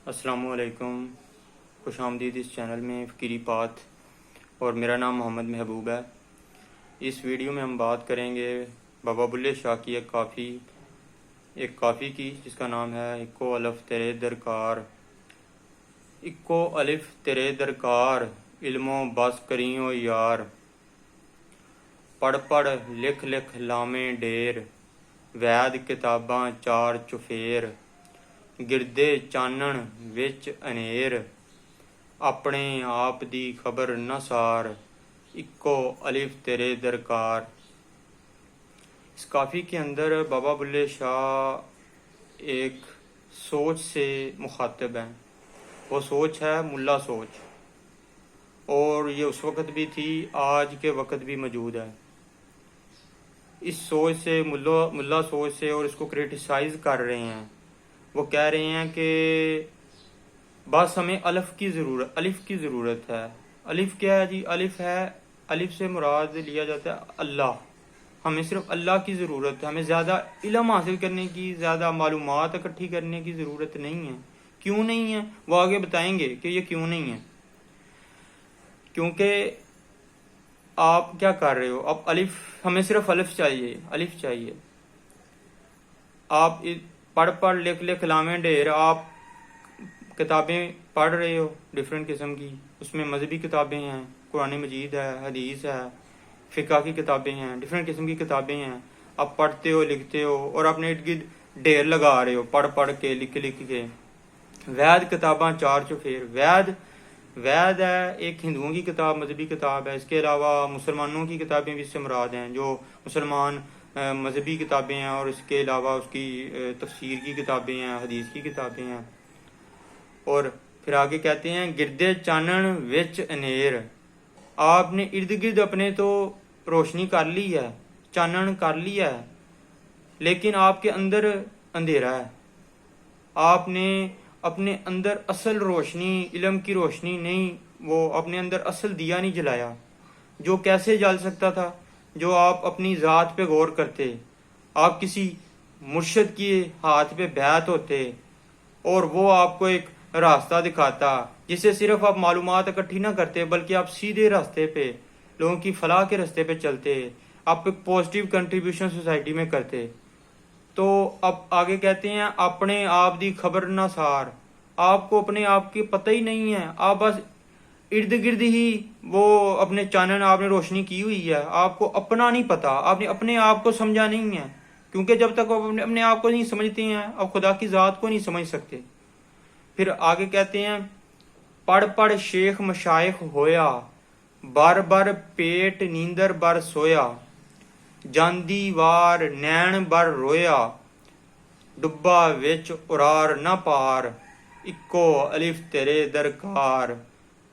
السلام علیکم، خوش آمدید اس چینل میں فکری پاتھ، اور میرا نام محمد محبوب ہے۔ اس ویڈیو میں ہم بات کریں گے بابا بلے شاہ کی ایک کافی کی، جس کا نام ہے اکو الف تیرے درکار۔ اکو الف تیرے درکار، علموں بس کریوں یار، پڑھ پڑھ لکھ لکھ لامیں ڈیر، وید کتاباں چار چفیر، گردے چانن وچ انیر، اپنے آپ دی خبر نہ سار، اکو الف تیرے درکار۔ اس کافی کے اندر بابا بلے شاہ ایک سوچ سے مخاطب ہیں۔ وہ سوچ ہے ملا سوچ، اور یہ اس وقت بھی تھی، آج کے وقت بھی موجود ہے۔ اس سوچ سے ملا سوچ سے، اور اس کو کرٹیسائز کر رہے ہیں۔ وہ کہہ رہے ہیں کہ بس ہمیں الف کی ضرورت ہے۔ الف کیا ہے جی؟ الف سے مراد لیا جاتا ہے اللہ۔ ہمیں صرف اللہ کی ضرورت ہے، ہمیں زیادہ علم حاصل کرنے کی، زیادہ معلومات اکٹھی کرنے کی ضرورت نہیں ہے۔ کیوں نہیں ہے؟ وہ آگے بتائیں گے کہ یہ کیوں نہیں ہے۔ کیونکہ آپ کیا کر رہے ہو؟ اب ہمیں صرف الف چاہیے۔ آپ پڑھ پڑھ لکھ لکھ لامیں ڈھیر، آپ کتابیں پڑھ رہے ہو ڈفرینٹ قسم کی، اس میں مذہبی کتابیں ہیں، قرآن مجید ہے، حدیث ہے، فقہ کی کتابیں ہیں، ڈفرینٹ قسم کی کتابیں ہیں۔ آپ پڑھتے ہو، لکھتے ہو، اور اپنے ارد گرد ڈھیر لگا رہے ہو، پڑھ پڑھ کے، لکھ لکھ کے۔ وید کتاباں چار چفیر، وید ہے ایک ہندوؤں کی کتاب، مذہبی کتاب ہے۔ اس کے علاوہ مسلمانوں کی کتابیں بھی اس سے مراد ہیں، جو مسلمان مذہبی کتابیں ہیں، اور اس کے علاوہ اس کی تفسیر کی کتابیں ہیں، حدیث کی کتابیں ہیں۔ اور پھر آگے کہتے ہیں گردے چانن وچ انیر، آپ نے ارد گرد اپنے تو روشنی کر لی ہے، چانن کر لیا ہے، لیکن آپ کے اندر اندھیرا ہے۔ آپ نے اپنے اندر اصل روشنی، علم کی روشنی نہیں، وہ اپنے اندر اصل دیا نہیں جلایا۔ جو کیسے جل سکتا تھا؟ جو آپ اپنی ذات پہ غور کرتے، آپ کسی مرشد کے ہاتھ پہ بیعت ہوتے، اور وہ آپ کو ایک راستہ دکھاتا، جس سے صرف آپ معلومات اکٹھی نہ کرتے، بلکہ آپ سیدھے راستے پہ، لوگوں کی فلاح کے راستے پہ چلتے، آپ ایک پازیٹیو کنٹریبیوشن سوسائٹی میں کرتے۔ تو اب آگے کہتے ہیں اپنے آپ دی خبر نہ سار، آپ کو اپنے آپ کی پتہ ہی نہیں ہے، آپ بس ارد گرد ہی وہ اپنے چانن آپ نے روشنی کی ہوئی ہے، آپ کو اپنا نہیں پتا، آپ نے اپنے آپ کو سمجھا نہیں ہے۔ کیونکہ جب تک آپ اپنے آپ کو نہیں سمجھتے ہیں، آپ خدا کی ذات کو نہیں سمجھ سکتے۔ پھر آگے کہتے ہیں پڑھ پڑھ شیخ مشائخ ہویا، بر بر پیٹ نیندر بر سویا، جاندی وار نین بر رویا، ڈبا وچ ارار نہ پار، اکو الف تیرے درکار،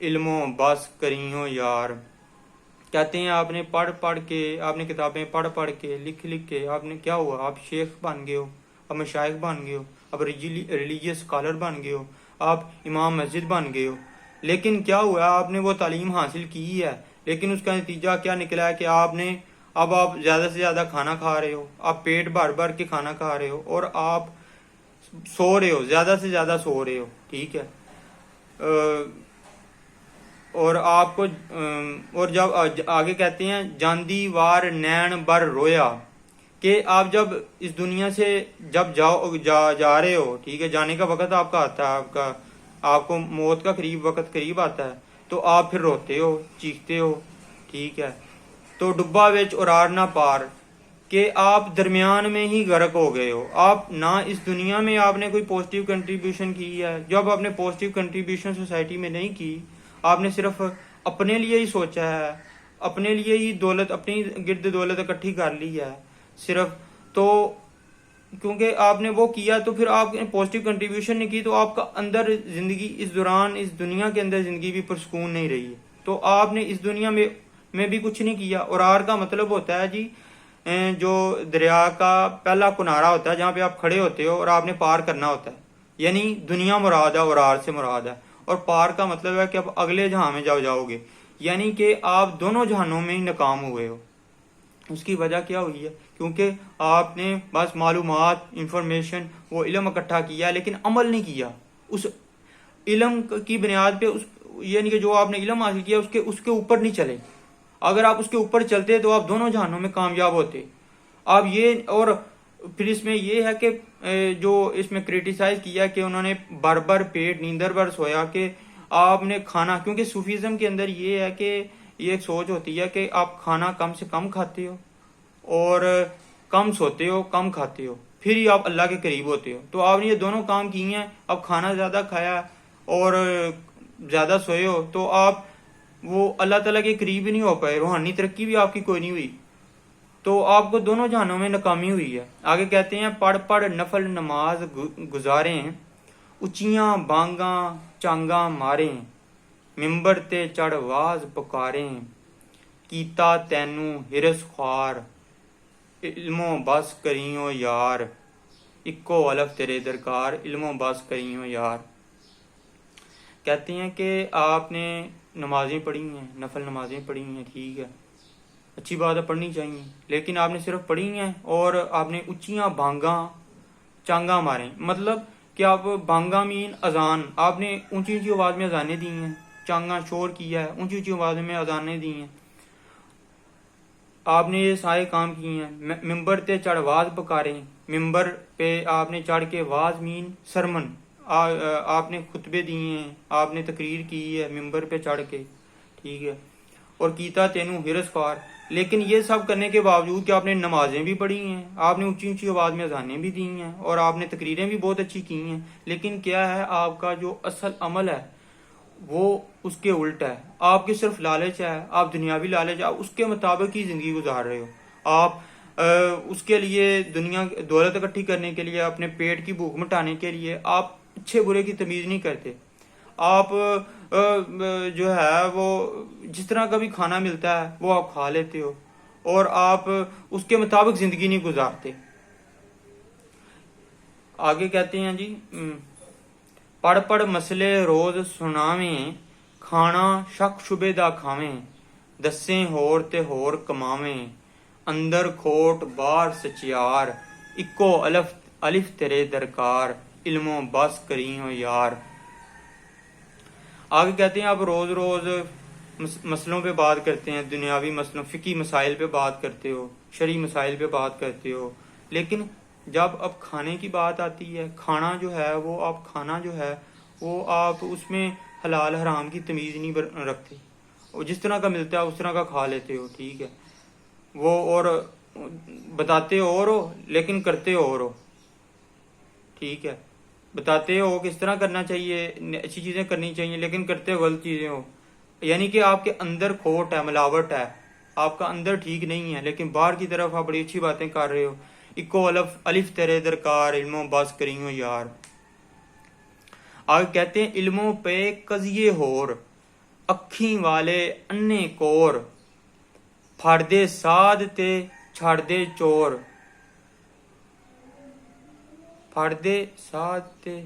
علموں بس کریوں یار۔ کہتے ہیں آپ نے پڑھ پڑھ کے، آپ نے کتابیں پڑھ پڑھ کے، لکھ لکھ کے، آپ نے کیا ہوا؟ آپ شیخ بن گئے ہو، آپ مشائخ بن گئے ہو، آپ ریلیجیس اسکالر بن گئے ہو، آپ امام مسجد بن گئے ہو۔ لیکن کیا ہوا؟ آپ نے وہ تعلیم حاصل کی ہے، لیکن اس کا نتیجہ کیا نکلا ہے کہ آپ زیادہ سے زیادہ کھانا کھا رہے ہو، آپ پیٹ بھر بھر کے کھانا کھا رہے ہو، اور آپ سو رہے ہو، زیادہ سے زیادہ سو رہے ہو، ٹھیک ہے۔ اور آپ کو اور جب آگے کہتے ہیں جاندی وار نین بر رویا، کہ آپ جب اس دنیا سے جب جا رہے ہو، ٹھیک ہے، جانے کا وقت آپ کا آتا ہے، آپ کو موت کا وقت قریب آتا ہے، تو آپ پھر روتے ہو، چیختے ہو، ٹھیک ہے۔ تو ڈبا وچ ارار نہ پار، کہ آپ درمیان میں ہی غرق ہو گئے ہو۔ آپ نہ اس دنیا میں آپ نے کوئی پازیٹیو کنٹریبیوشن کی ہے، جب آپ نے پازیٹیو کنٹریبیوشن سوسائٹی میں نہیں کی، آپ نے صرف اپنے لیے ہی سوچا ہے، اپنے لیے ہی دولت، اپنی گرد دولت اکٹھی کر لی ہے صرف، تو کیونکہ آپ نے وہ کیا، تو پھر آپ نے پازیٹیو کنٹریبیوشن نہیں کی، تو آپ کا اندر زندگی، اس دوران اس دنیا کے اندر زندگی بھی پرسکون نہیں رہی ہے۔ تو آپ نے اس دنیا میں بھی کچھ نہیں کیا۔ اور آر کا مطلب ہوتا ہے جی، جو دریا کا پہلا کنارہ ہوتا ہے، جہاں پہ آپ کھڑے ہوتے ہو اور آپ نے پار کرنا ہوتا ہے، یعنی دنیا مراد ہے، اور آر سے مراد ہے۔ اور پار کا مطلب ہے کہ اب اگلے جہاں میں جاؤ گے، یعنی کہ آپ دونوں جہانوں میں ہی ناکام ہوئے ہو۔ اس کی وجہ کیا ہوئی ہے؟ کیونکہ آپ نے بس معلومات، انفارمیشن، وہ علم اکٹھا کیا، لیکن عمل نہیں کیا۔ علم کی بنیاد پہ یعنی کہ جو آپ نے علم حاصل کیا اس کے اوپر نہیں چلے. اگر آپ اس کے اوپر چلتے تو آپ دونوں جہانوں میں کامیاب ہوتے. آپ یہ اور پھر اس میں یہ ہے کہ جو اس میں کریٹیسائز کیا کہ انہوں نے بر بر پیٹ نیندر بر سویا کہ آپ نے کھانا, کیونکہ صوفیزم کے اندر یہ ہے کہ یہ ایک سوچ ہوتی ہے کہ آپ کھانا کم سے کم کھاتے ہو اور کم سوتے ہو, کم کھاتے ہو, پھر ہی آپ اللہ کے قریب ہوتے ہو. تو آپ نے یہ دونوں کام کیے ہیں. اب کھانا زیادہ کھایا اور زیادہ سوئے ہو تو آپ وہ اللہ تعالیٰ کے قریب ہی نہیں ہو پائے, روحانی ترقی بھی آپ کی کوئی نہیں ہوئی, تو آپ کو دونوں جہانوں میں ناکامی ہوئی ہے. آگے کہتے ہیں پڑھ پڑھ نفل نماز گزاریں, اچیاں بانگاں چانگاں ماریں, ممبر تے چڑھ واز پکاریں, کیتا تینوں ہرس خوار, علموں بس کریوں یار, اکو الف تیرے درکار, علموں بس کریوں یار. کہتے ہیں کہ آپ نے نمازیں پڑھی ہیں, نفل نمازیں پڑھی ہیں, ٹھیک ہے, اچھی بات ہے, پڑھنی چاہیے, لیکن آپ نے صرف پڑھی ہیں اور آپ نے اچیاں بانگاں چانگاں ماریں. مطلب کہ آپ بانگاں مین اذان, آپ نے اونچی اونچی آواز میں اذانیں دی ہیں, چانگاں شور کیا ہے, اونچی اونچی آواز میں اذانیں دی ہیں, آپ نے یہ سارے کام کیے ہیں. ممبر تے چڑھ واز پکاریں, ممبر پہ آپ نے چڑھ کے, واز مین سرمن, آپ نے خطبے دیے ہیں, آپ نے تقریر کی ہے ممبر پہ چڑھ کے, ٹھیک ہے, اور کیتا تینوں ہرس خوار. لیکن یہ سب کرنے کے باوجود کہ آپ نے نمازیں بھی پڑھی ہیں, آپ نے اونچی اونچی آواز میں اذانیں بھی دی ہیں, اور آپ نے تقریریں بھی بہت اچھی کی ہیں, لیکن کیا ہے آپ کا جو اصل عمل ہے وہ اس کے الٹ ہے. آپ کی صرف لالچ ہے, آپ دنیاوی لالچ, آپ اس کے مطابق ہی زندگی گزار رہے ہو. آپ اس کے لیے دنیا دولت اکٹھی کرنے کے لیے, اپنے پیٹ کی بھوک مٹانے کے لیے آپ اچھے برے کی تمیز نہیں کرتے. آپ جو ہے وہ جس طرح کا بھی کھانا ملتا ہے وہ آپ کھا لیتے ہو, اور آپ اس کے مطابق زندگی نہیں گزارتے. آگے کہتے ہیں جی, پڑھ پڑھ مسئلے روز سناویں, کھانا شک شبے دا کھاویں, دسیں ہور تے ہور کماویں, اندر کھوٹ باہر سچیار, اکو الف تیرے درکار, علموں بس کریوں یار. آگے کہتے ہیں آپ روز روز مسئلوں پہ بات کرتے ہیں, دنیاوی مسئلوں, فقہی مسائل پہ بات کرتے ہو, شرعی مسائل پہ بات کرتے ہو, لیکن جب اب کھانے کی بات آتی ہے, کھانا جو ہے وہ آپ اس میں حلال حرام کی تمیز نہیں رکھتے, جس طرح کا ملتا ہے اس طرح کا کھا لیتے ہو, ٹھیک ہے, وہ اور بتاتے اور ہو لیکن کرتے اور ہو, ٹھیک ہے, بتاتے ہو کس طرح کرنا چاہیے, اچھی چیزیں کرنی چاہیے, لیکن کرتے غلط چیزیں ہو. یعنی کہ آپ کے اندر کھوٹ ہے, ملاوٹ ہے, آپ کا اندر ٹھیک نہیں ہے, لیکن باہر کی طرف آپ بڑی اچھی باتیں کر رہے ہو. اکو الف تیرے درکار, علموں بس کریوں یار. آگے کہتے ہیں علموں پہ قضیے ہور, اکھیں والے انے کور, پھڑ دے ساد تے چھڑ دے چور, پھڑ دے ساد تے